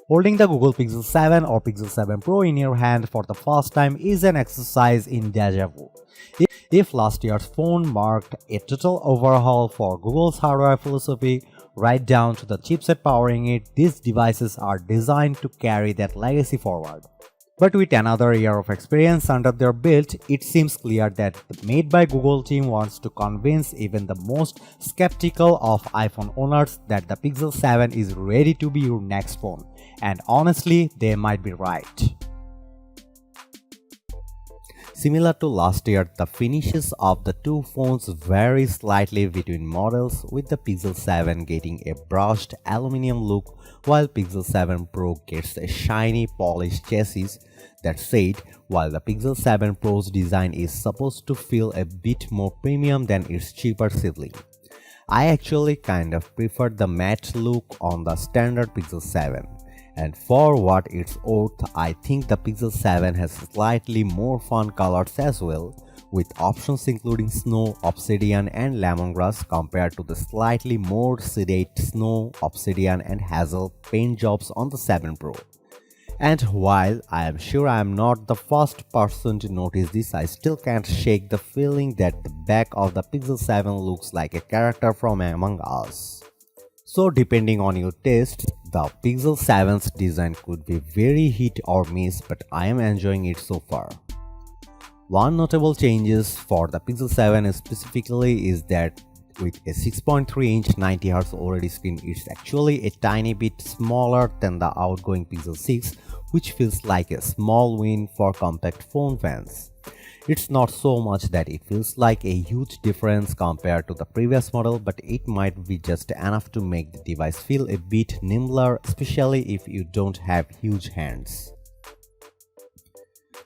Holding the Google Pixel 7 or Pixel 7 Pro in your hand for the first time is an exercise in déjà vu. If last year's phone marked a total overhaul for Google's hardware philosophy, right down to the chipset powering it, these devices are designed to carry that legacy forward. But with another year of experience under their belt, it seems clear that the Made by Google team wants to convince even the most skeptical of iPhone owners that the Pixel 7 is ready to be your next phone. And honestly, they might be right. Similar to last year, the finishes of the two phones vary slightly between models, with the Pixel 7 getting a brushed aluminum look while Pixel 7 Pro gets a shiny polished chassis. That said, while the Pixel 7 Pro's design is supposed to feel a bit more premium than its cheaper sibling, I actually kind of prefer the matte look on the standard Pixel 7. And for what it's worth, I think the Pixel 7 has slightly more fun colors as well, with options including snow, obsidian and lemongrass compared to the slightly more sedate snow, obsidian and hazel paint jobs on the 7 Pro. And while I am sure I am not the first person to notice this, I still can't shake the feeling that the back of the Pixel 7 looks like a character from Among Us. So depending on your taste, the Pixel 7's design could be very hit or miss, but I am enjoying it so far. One notable changes for the Pixel 7 specifically is that with a 6.3-inch 90Hz OLED screen, it's actually a tiny bit smaller than the outgoing Pixel 6, which feels like a small win for compact phone fans. It's not so much that it feels like a huge difference compared to the previous model, but it might be just enough to make the device feel a bit nimbler, especially if you don't have huge hands.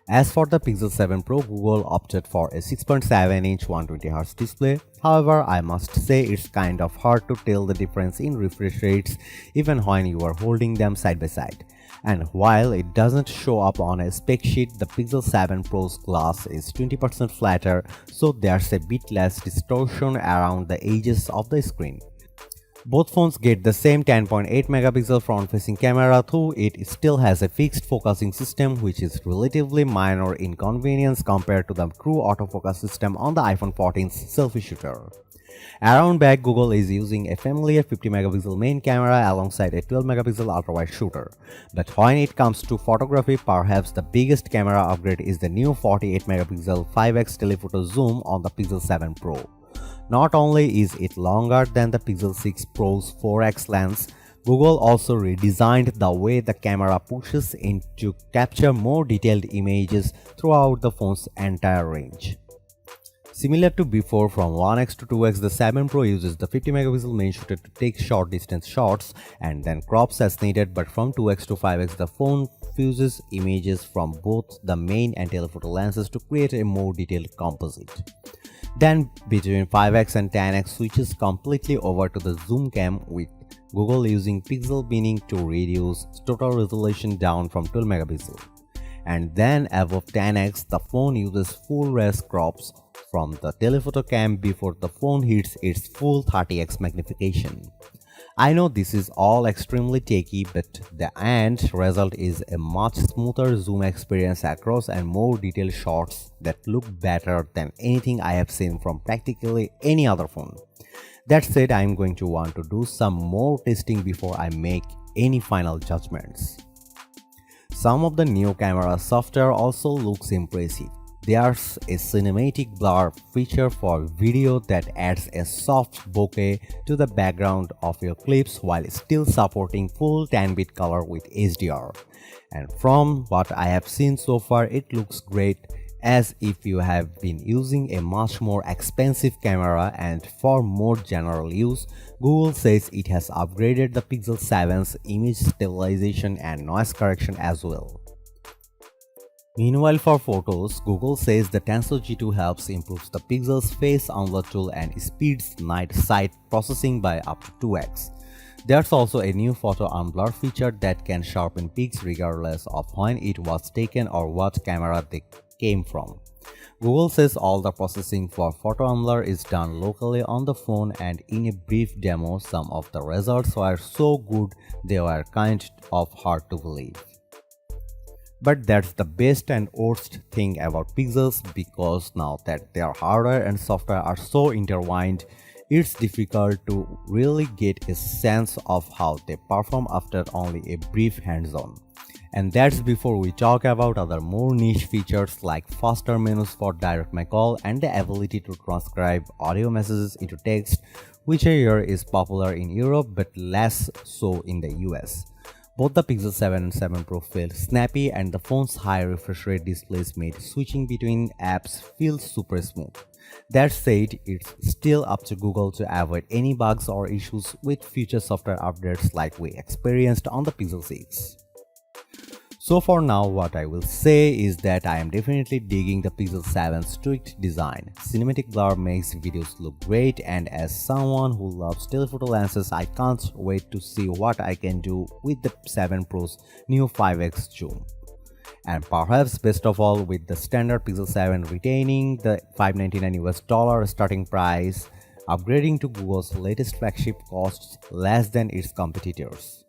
As for the Pixel 7 Pro, Google opted for a 6.7-inch 120Hz display. However, I must say it's kind of hard to tell the difference in refresh rates even when you are holding them side by side. And while it doesn't show up on a spec sheet, the Pixel 7 Pro's glass is 20% flatter, so there's a bit less distortion around the edges of the screen. Both phones get the same 10.8-megapixel front-facing camera, though it still has a fixed focusing system, which is relatively minor inconvenience compared to the true autofocus system on the iPhone 14's selfie shooter. Around back, Google is using a familiar 50-megapixel main camera alongside a 12-megapixel ultra-wide shooter. But when it comes to photography, perhaps the biggest camera upgrade is the new 48-megapixel 5x telephoto zoom on the Pixel 7 Pro. Not only is it longer than the Pixel 6 Pro's 4x lens, Google also redesigned the way the camera pushes in to capture more detailed images throughout the phone's entire range. Similar to before, from 1x to 2x, the 7 Pro uses the 50-megapixel main shooter to take short-distance shots and then crops as needed, but from 2x to 5x, the phone fuses images from both the main and telephoto lenses to create a more detailed composite. Then between 5x and 10x switches completely over to the zoom cam, with Google using pixel binning to reduce total resolution down from 12 megapixel. And then above 10x, the phone uses full res crops from the telephoto cam before the phone hits its full 30x magnification. I know this is all extremely techy, but the end result is a much smoother zoom experience across and more detailed shots that look better than anything I have seen from practically any other phone. That said, I am going to want to do some more testing before I make any final judgments. Some of the new camera software also looks impressive. There's a cinematic blur feature for video that adds a soft bokeh to the background of your clips while still supporting full 10-bit color with HDR. And from what I have seen so far, it looks great, as if you have been using a much more expensive camera. And for more general use, Google says it has upgraded the Pixel 7's image stabilization and noise correction as well. Meanwhile, for photos, Google says the Tensor G2 helps improve the Pixel's face unlock tool and speeds night sight processing by up to 2x. There's also a new photo unblur feature that can sharpen pics regardless of when it was taken or what camera they came from. Google says all the processing for Photo Unblur is done locally on the phone, and in a brief demo, some of the results were so good they were kind of hard to believe. But that's the best and worst thing about pixels, because now that their hardware and software are so intertwined, it's difficult to really get a sense of how they perform after only a brief hands-on. And that's before we talk about other more niche features like faster menus for direct my call and the ability to transcribe audio messages into text, which I hear is popular in Europe but less so in the US. Both the Pixel 7 and 7 Pro felt snappy, and the phone's high refresh rate displays made switching between apps feel super smooth. That said, it's still up to Google to avoid any bugs or issues with future software updates like we experienced on the Pixel 6. So for now, what I will say is that I am definitely digging the Pixel 7's tweaked design. Cinematic blur makes videos look great, and as someone who loves telephoto lenses, I can't wait to see what I can do with the 7 Pro's new 5x zoom. And perhaps best of all, with the standard Pixel 7 retaining the $599 starting price, upgrading to Google's latest flagship costs less than its competitors.